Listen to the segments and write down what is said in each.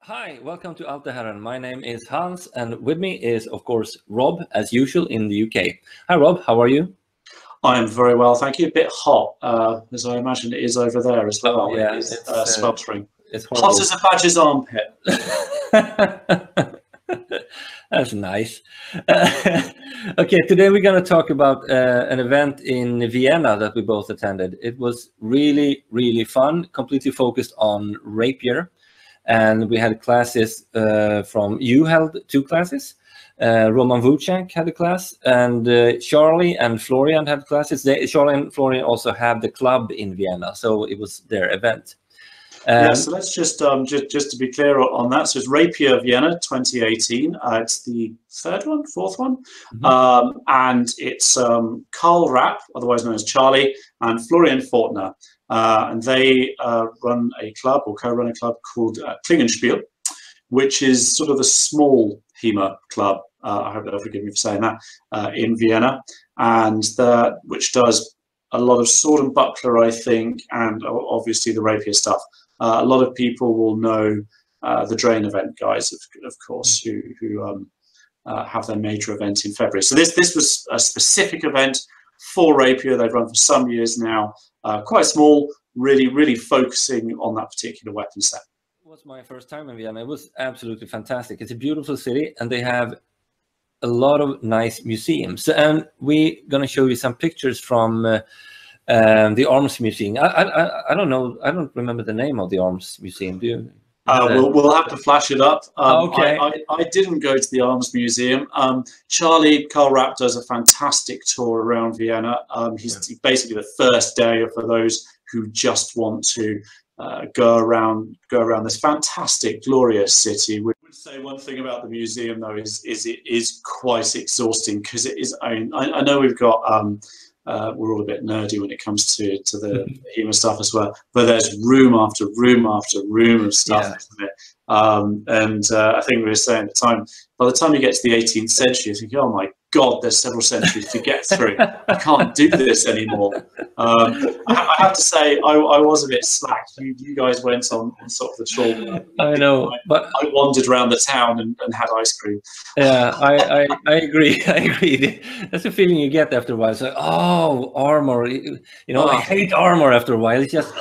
Hi, welcome to Alte, Herren. My name is Hans, and with me is, of course, Rob, as usual, in the UK. Hi, Rob. How are you? I am very well, thank you. A bit hot, as I imagine it is over there as well. Oh, yeah, It is it's sweltering. it's Hot horrible. as a badger's armpit. That's nice. Okay, today we're going to talk about an event in Vienna that we both attended. It was really, really fun, completely focused on rapier. And we had classes from, you held two classes. Roman Vucek had a class, and Charlie and Florian had classes. Charlie and Florian also have the club in Vienna, so it was their event. Yeah, so let's just to be clear on that. So it's Rapier Vienna 2018. It's the fourth one, and it's Karl Rapp, otherwise known as Charlie, and Florian Fortner, and they run a club or co-run a club called Klingenspiel, which is sort of a small HEMA club. I hope they'll forgive me for saying that, in Vienna, and which does a lot of sword and buckler, I think, and obviously the rapier stuff. A lot of people will know the Drain event guys, of course, who have their major event in February. So this was a specific event for rapier. They've run for some years now, quite small, really focusing on that particular weapon set. It was my first time in Vienna. It was absolutely fantastic. It's a beautiful city, and they have a lot of nice museums. And we're going to show you some pictures from the Arms Museum. I don't know. I don't remember the name of the Arms Museum. Do you? We'll have to flash it up. Okay. I didn't go to the Arms Museum. Karl Rapp does a fantastic tour around Vienna. He's basically the first day for those who just want to go around this fantastic, glorious city. We would say one thing about the museum, though, is it is quite exhausting, because it is. I know we've got. We're all a bit nerdy when it comes to the HEMA stuff as well, but there's room after room after room of stuff, isn't it? I think we were saying at the time, by the time you get to the 18th century, you think, oh my God, there's several centuries to get through. I can't do this anymore. I have to say, I was a bit slack. You guys went on sort of the tour. I know, but I wandered around the town and had ice cream. Yeah, I agree. I agree. That's the feeling you get after a while. It's like, oh, armor. I hate armor after a while. It's just,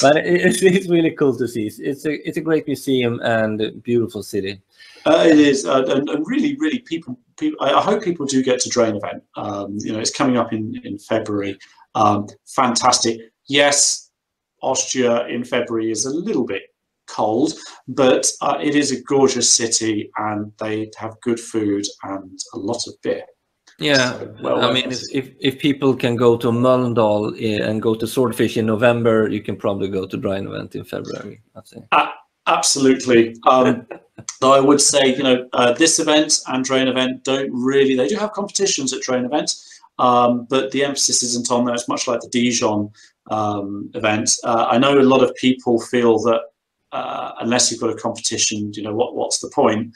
But it's really cool to see. It's a great museum and a beautiful city. It is, and really, people. I hope people do get to Drain event. It's coming up in February. Fantastic. Yes, Austria in February is a little bit cold, but it is a gorgeous city, and they have good food and a lot of beer. Yeah, so, I mean, if people can go to Mölndal and go to Swordfish in November, you can probably go to Drain event in February, I'd say. Absolutely. Though I would say, this event and Drain event they do have competitions at Drain event, but the emphasis isn't on there. It's much like the Dijon event. I know a lot of people feel that unless you've got a competition, what's the point?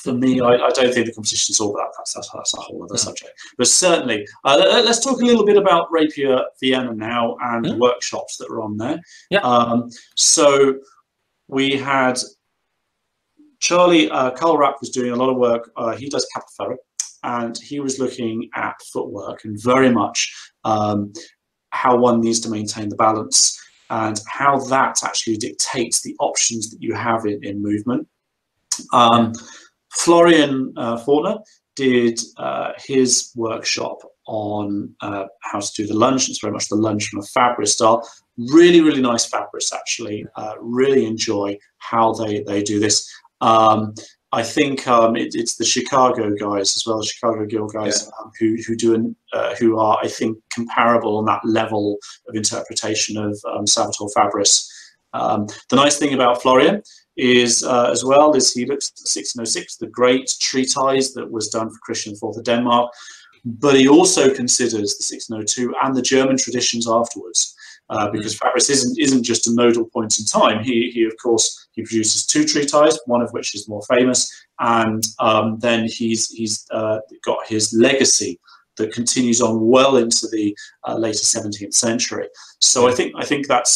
For me, I don't think the competition's all that. That's a whole other subject. But certainly, let's talk a little bit about Rapier Vienna now and the workshops that are on there. Yeah. So we had Charlie, Karl Rapp was doing a lot of work. He does Capoferro, and he was looking at footwork and very much how one needs to maintain the balance and how that actually dictates the options that you have in movement. Florian Fortner did his workshop on how to do the lunge. It's very much the lunge from a Fabris style. Really nice Fabris, actually. Really enjoy how they do this. I think it's the Chicago guys as well, the Chicago Guild guys, who are, I think, comparable on that level of interpretation of Salvatore Fabris. The nice thing about Florian is he looks at the 1606, the great treatise that was done for Christian IV of Denmark, but he also considers the 1602 and the German traditions afterwards, because Fabris isn't just a nodal point in time. He of course produces two treatises, one of which is more famous, and then he's got his legacy that continues on well into the later 17th century. So I think that's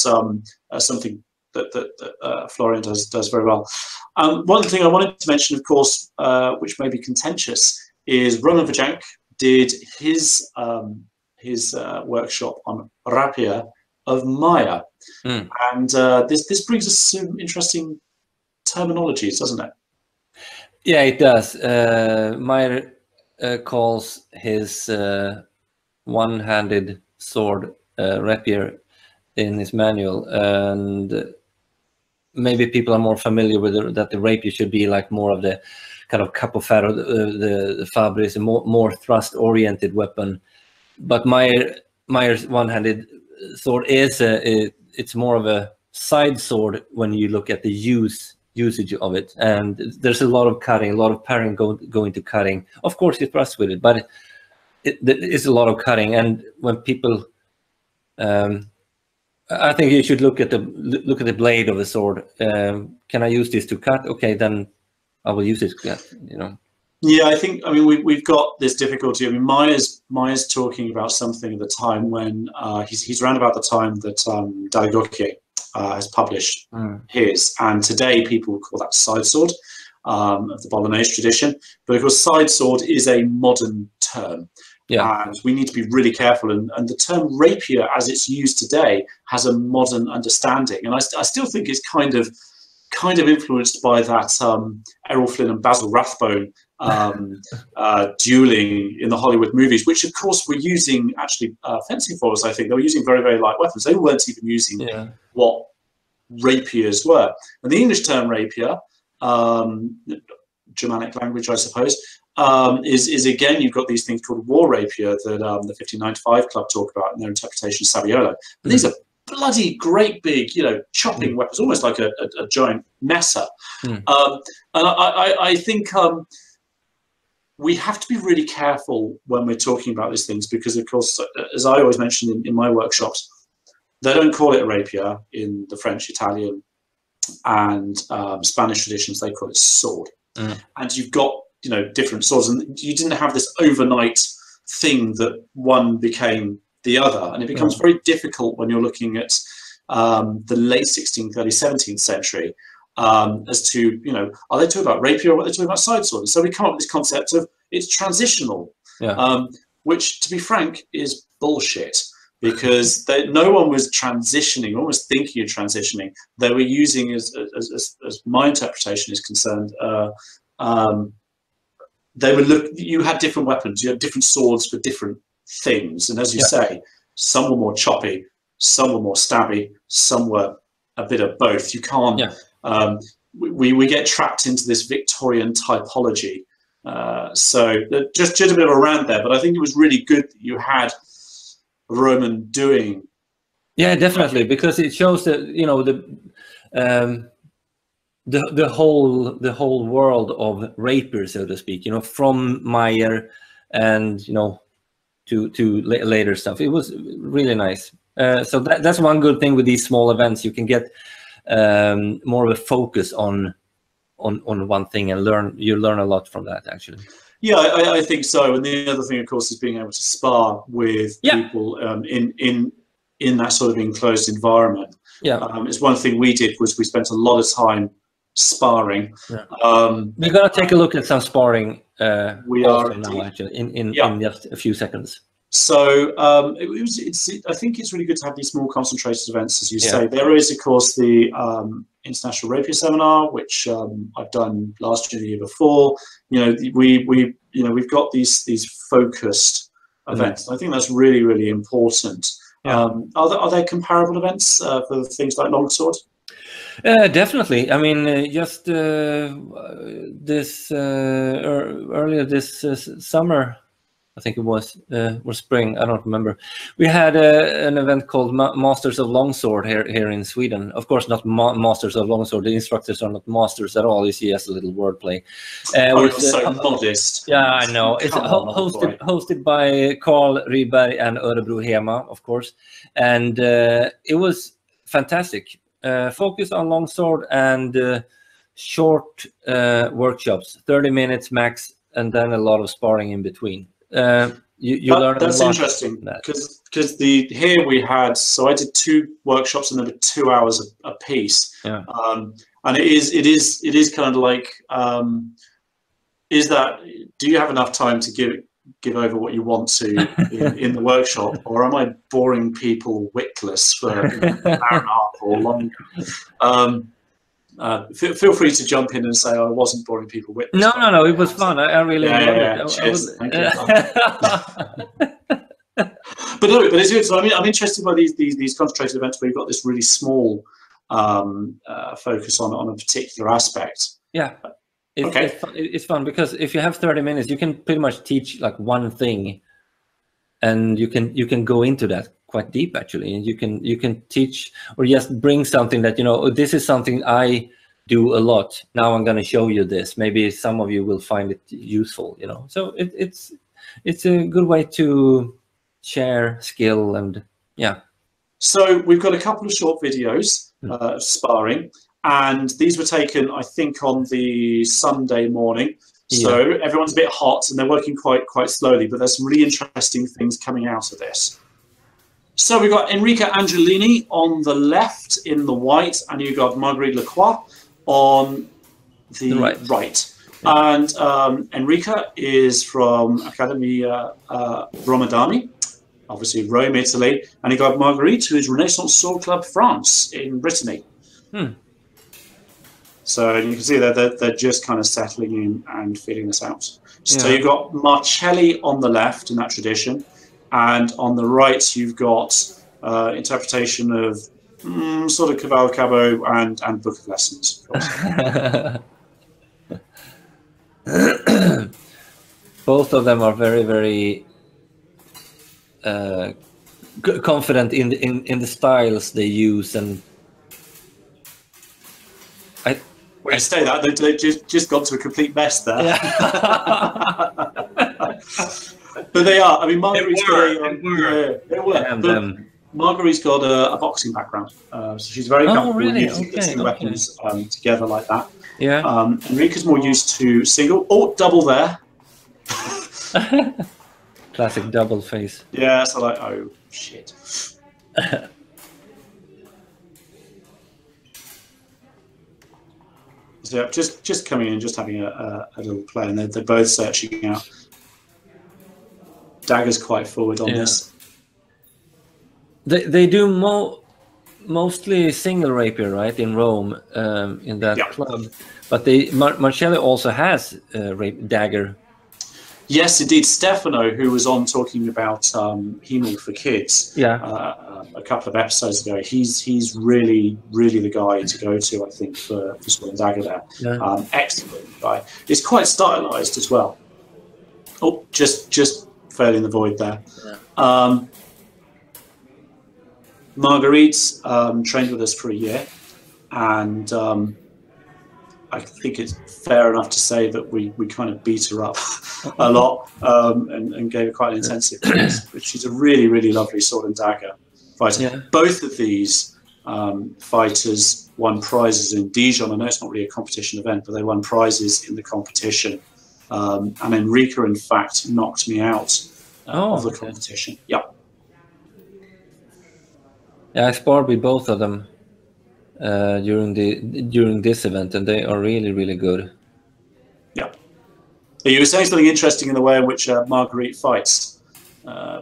something Florian does very well. One thing I wanted to mention, of course, which may be contentious, is Roman Vajank did his workshop on Rapier of Maya, and this brings us some interesting terminologies, doesn't it? Yeah, it does. Meyer calls his one-handed sword rapier in his manual, and maybe people are more familiar with that the rapier should be like more of the kind of capo ferro. The Fabre is a more thrust-oriented weapon, but Meyer's one-handed sword is it's more of a side sword when you look at the usage of it, and there's a lot of cutting, a lot of parrying going to cutting. Of course, you thrust with it, but it is a lot of cutting. And when people, I think you should look at the blade of the sword. Can I use this to cut? Okay, then I will use it to cut. You know. Yeah, I mean, we've got this difficulty. I mean, Meyer's talking about something at the time when he's around about the time that Daligokie has published his, and today people would call that side sword of the Bolognese tradition. But of course, side sword is a modern term, and we need to be really careful. And the term rapier, as it's used today, has a modern understanding, and I still think it's kind of influenced by that Errol Flynn and Basil Rathbone dueling in the Hollywood movies, which of course were using actually fencing foils. I think they were using very, very light weapons. They weren't even using what rapiers were. And the English term rapier, Germanic language, I suppose, is again, you've got these things called war rapier that the 1595 Club talk about in their interpretation of Saviolo. And these are bloody great big, chopping weapons, almost like a giant messer. And I think we have to be really careful when we're talking about these things, because of course, as I always mention in my workshops, they don't call it a rapier in the French, Italian, and Spanish traditions. They call it sword. And you've got different swords, and you didn't have this overnight thing that one became the other, and it becomes very difficult when you're looking at the late 16th, early 17th century as to, are they talking about rapier or what they're talking about side sword? And so we come up with this concept of it's transitional, which, to be frank, is bullshit, because no one was transitioning, no one was thinking of transitioning. They were using, as my interpretation is concerned, you had different weapons, you had different swords for different things, and as you say, some were more choppy, some were more stabby, some were a bit of both. You can't we get trapped into this Victorian typology, so just a bit of a rant there, but I think it was really good that you had Roman doing definitely, because it shows that the whole world of rapier, so to speak, from Meyer and to later stuff. It was really nice. So that's one good thing with these small events. You can get more of a focus on one thing and you learn a lot from that, actually. Yeah, I think so. And the other thing, of course, is being able to spar with people in that sort of enclosed environment. It's one thing we did was we spent a lot of time sparring. We're gonna take a look at some sparring. We are now, actually, in just a few seconds. So I think it's really good to have these small concentrated events, as you say. There is, of course, the International Rapier Seminar, which I've done last year, the year before. We've got these focused events. I think that's really, really important. Are there comparable events for things like longsword? Definitely. I mean, just this earlier this summer, I think it was, or spring, I don't remember. We had an event called Masters of Longsword here in Sweden. Of course, not Masters of Longsword. The instructors are not masters at all. You see, as a little wordplay. You're so modest. Yeah, I know. It's hosted by Carl Rydberg and Örebro HEMA, of course. And it was fantastic. Focused on longsword and short workshops, 30 minutes max, and then a lot of sparring in between. you learn a lot. That's interesting because here we had, so I did 2 workshops and they were 2 hours a piece. Yeah. And it is kind of like, do you have enough time to give over what you want to in the workshop, or am I boring people witless for an hour and a half or longer? Feel free to jump in and say I wasn't boring people witless. No, it was fun. I really loved it. Cheers. Thank you. But it's good. So I'm interested by these concentrated events where you've got this really small focus on a particular aspect. Yeah. It's fun because if you have 30 minutes, you can pretty much teach like one thing, and you can go into that quite deep actually, and you can teach or just bring something that, you know, this is something I do a lot. Now I'm going to show you this. Maybe some of you will find it useful, you know. So it's a good way to share skill, and yeah. So we've got a couple of short videos of sparring. And these were taken, I think, on the Sunday morning. So everyone's a bit hot and they're working quite slowly, but there's some really interesting things coming out of this. So we've got Enrica Angelini on the left in the white, and you've got Marguerite Lacroix on the right. Yeah. And Enrica is from Accademia Romadani, obviously Rome, Italy. And you've got Marguerite, who is Renaissance Sword Club France in Brittany. So you can see that they're just kind of settling in and feeling this out. So you've got Marcelli on the left in that tradition, and on the right you've got interpretation of sort of Caval Cabo and Book of Lessons, of course. Both of them are very, very confident in the styles they use, and I say that they just got to a complete mess there. Yeah. But they are. I mean, Marguerite's Marguerite's got a boxing background, so she's very comfortable using the weapons together like that. Yeah. Enrica's more used to single. Oh, double there. Classic double face. Yeah. So like, oh shit. So just coming in, just having a little play, and they're both searching out. Dagger's quite forward on this. They do mostly single rapier, right, in Rome, in that club. But Marcelli also has dagger. Yes, indeed. Stefano, who was on talking about HEMA for kids a couple of episodes ago, he's really the guy to go to, I think, for sword and dagger there. Yeah. Excellent guy. It's quite stylized as well. Oh, just failing the void there. Yeah. Marguerite's trained with us for a year, and I think it's fair enough to say that we kind of beat her up a lot and gave her quite an intensive course. But she's a really lovely sword and dagger fighter. Yeah. Both of these fighters won prizes in Dijon. I know it's not really a competition event, but they won prizes in the competition. And Enrica, in fact, knocked me out of the competition. Yeah. Yeah, I sparred with both of them during this event, and they are really good. Yeah. You were saying something interesting in the way in which Marguerite fights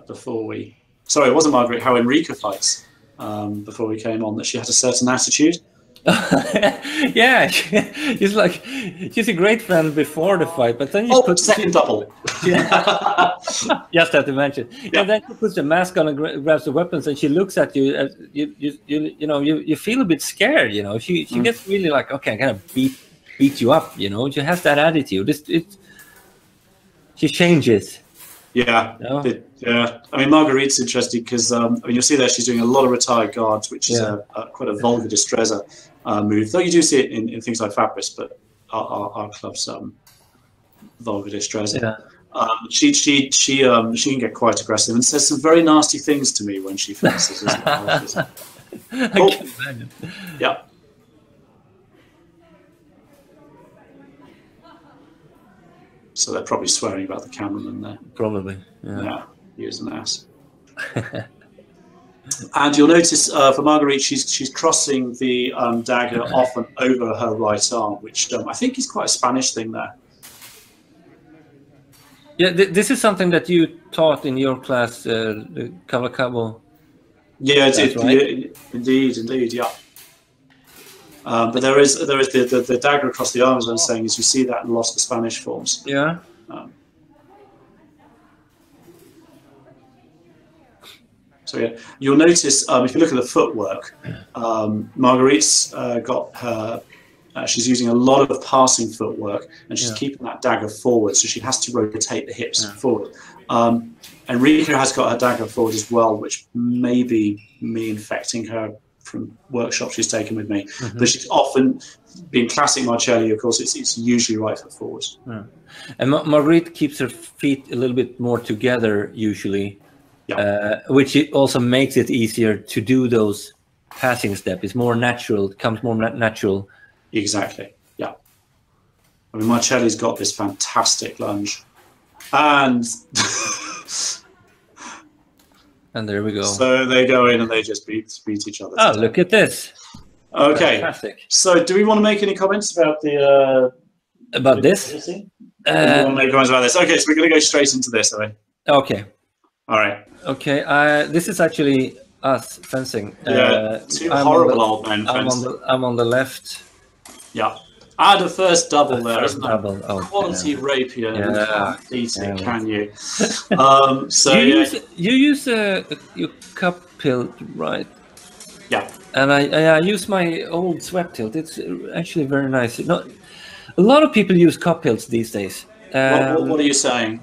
before we. Sorry, it wasn't Marguerite. How Enrica fights before we came on. That she had a certain attitude. Yeah, she's a great friend before the fight, but then you put second double. Just have to mention. Yeah, then she puts the mask on and grabs the weapons, and she looks at you. As you feel a bit scared. You know, she gets really like, okay, I'm gonna beat you up. You know, she has that attitude. She changes. Yeah, yeah. I mean, Marguerite's interesting because you'll see there she's doing a lot of retired guards, which is quite a vulgar destreza move. Though you do see it in things like Fabris, but our club's vulgar destreza. Yeah. She can get quite aggressive and says some very nasty things to me when she finishes. Yeah. So they're probably swearing about the cameraman there. Probably. Yeah. He was an ass. And you'll notice for Marguerite, she's crossing the dagger off and over her right arm, which I think is quite a Spanish thing there. Yeah, this is something that you taught in your class, the Cabo. Yeah, right? yeah, indeed, yeah. But there is the dagger across the arm, as I'm saying, is you see that in lots of Spanish forms. Yeah. So yeah, you'll notice if you look at the footwork, Marguerite's got her. She's using a lot of passing footwork, and she's keeping that dagger forward, so she has to rotate the hips forward. Enrique has got her dagger forward as well, which may be me infecting her from workshops she's taken with me. But she's often, being classic Marcelli, of course, it's usually right foot forward. Yeah. And Marguerite keeps her feet a little bit more together usually, which it also makes it easier to do those passing steps. It's more natural, it comes more natural. Exactly, yeah. I mean, Marcelli's got this fantastic lunge. And and there we go. So they go in and they just beat each other. Oh, look at this. Okay. Fantastic. So do we want to make any comments about the... about this? Do we want to make comments about this? Okay, so we're going to go straight into this, are we? Okay. All right. Okay, this is actually us fencing. Yeah, two horrible old men fencing. I'm on the left. Yeah. The first double there, isn't it? Double. Oh, quality rapier. Yeah. You can't beat it, can you? So you use your cup hilt, right? Yeah. And I use my old swept hilt. It's actually very nice. A lot of people use cup hilts these days. What are you saying?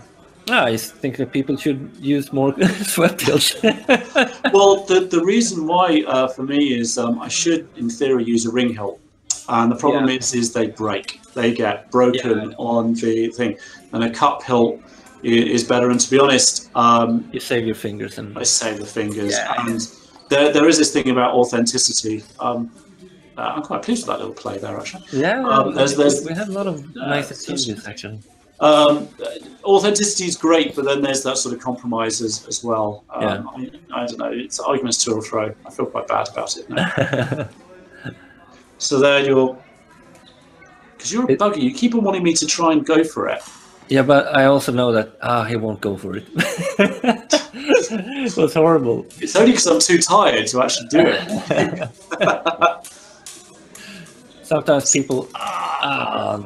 I think that people should use more swept hilts. Well, the reason why for me is I should, in theory, use a ring hilt. And the problem is they break. They get broken on the thing. And a cup hilt is better. And to be honest... you save your fingers. And I save the fingers. Yeah. And there is this thing about authenticity. I'm quite pleased with that little play there, actually. Yeah, we had a lot of nice exchanges, actually. Authenticity is great, but then there's that sort of compromise as well. I don't know. It's arguments to or fro. I feel quite bad about it now. So there because you're a bugger, you keep on wanting me to try and go for it. Yeah, but I also know that he won't go for it. It was horrible. It's only because I'm too tired to actually do it. Sometimes people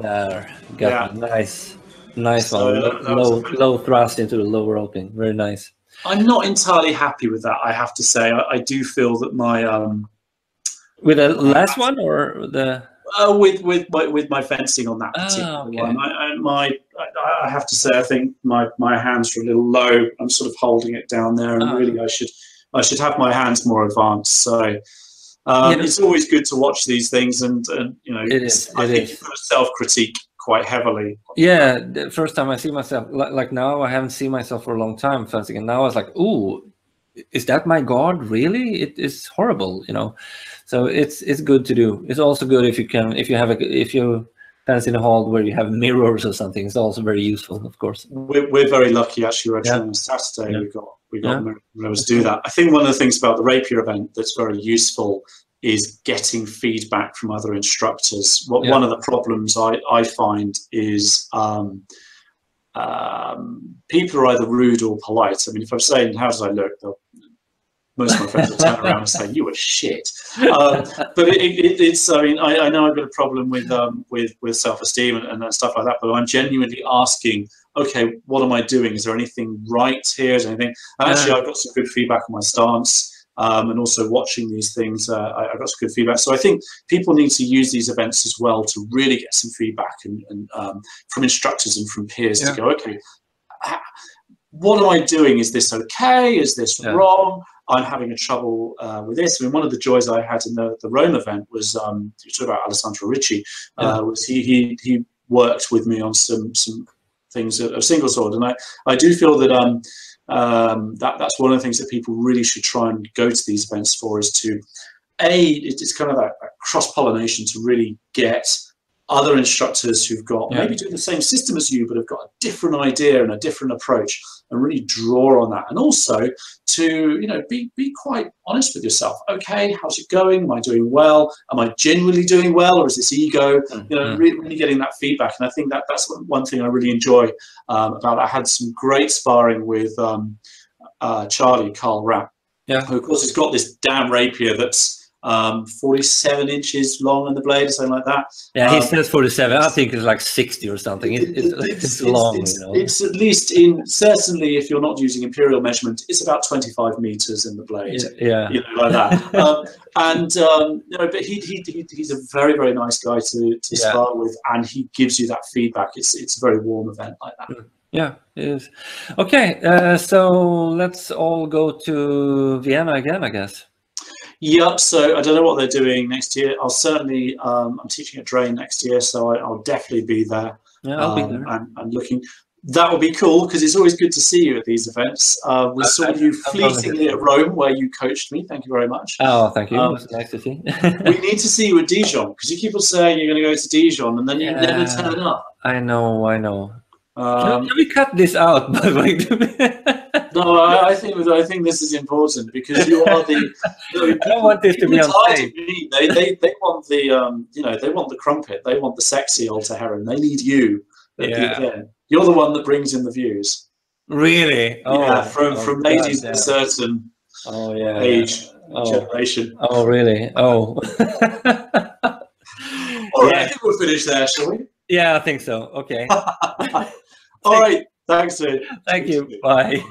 there got nice one. Low thrust into the lower opening. Very nice. I'm not entirely happy with that, I have to say. I do feel that my with the last one or the with my fencing on that particular one, I have to say I think my hands are a little low. I'm sort of holding it down there, and really I should have my hands more advanced. So it's always good to watch these things, and you know, I think you've got to self-critique quite heavily. Yeah, the first time I see myself, like now, I haven't seen myself for a long time fencing, and now I was like, ooh, is that my guard? Really? It is horrible, you know. So it's good to do. It's also good if you fence in a hall where you have mirrors or something. It's also very useful, of course. We're very lucky actually. On Saturday we got mirrors to do that. I think one of the things about the Rapier event that's very useful is getting feedback from other instructors. One of the problems I find is people are either rude or polite. I mean, if I'm saying, how does I look? Most of my friends will turn around and say, "You were shit." But it's. I mean, I know I've got a problem with self-esteem and stuff like that. But I'm genuinely asking, okay, what am I doing? Is there anything right here? Is there anything? And actually, I've got some good feedback on my stance. And also watching these things, I got some good feedback. So I think people need to use these events as well to really get some feedback and from instructors and from peers to go, okay, what am I doing? Is this okay? Is this wrong? I'm having a trouble with this. I mean, one of the joys I had in the Rome event was, you talk about Alessandro Ricci, was he worked with me on some things of single sword. And I do feel that that's one of the things that people really should try and go to these events for, is to it's kind of that cross-pollination to really get other instructors who've got maybe doing the same system as you, but have got a different idea and a different approach, and really draw on that. And also to, you know, be quite honest with yourself. Okay, how's it going? Am I doing well? Am I genuinely doing well, or is this ego? You know, really getting that feedback. And I think that's one thing I really enjoy about. I had some great sparring with Charlie Carl Rapp, who of course has got this damn rapier that's 47 inches long on the blade or something like that. Yeah, he says 47. I think it's like 60 or something. It's long. You know? It's at least certainly if you're not using imperial measurement, it's about 25 meters in the blade. Yeah. You know, like that. You know, but he's a very, very nice guy to spar with, and he gives you that feedback. It's a very warm event like that. Yeah, it is. Okay, so let's all go to Vienna again, I guess. Yep. So I don't know what they're doing next year. I'll certainly. I'm teaching at Drain next year, so I'll definitely be there. Yeah, I'll be there. I'm looking. That will be cool because it's always good to see you at these events. We saw you fleetingly at Rome, where you coached me. Thank you very much. Oh, thank you. It was nice to see. We need to see you at Dijon because you keep on saying you're going to go to Dijon and then you never turn up. I know. Can we cut this out? No, I think this is important because you are the. I don't want this to be on tape. They want the you know, they want the crumpet. They want the sexy Alte Herren. They need you at the event. You're the one that brings in the views. Really? Oh, yeah, from ladies of a certain age, generation. Oh, really? Oh. All right, I think we'll finish there, shall we? Yeah, I think so. Okay. All right. Thanks, dude. Thank you. Bye.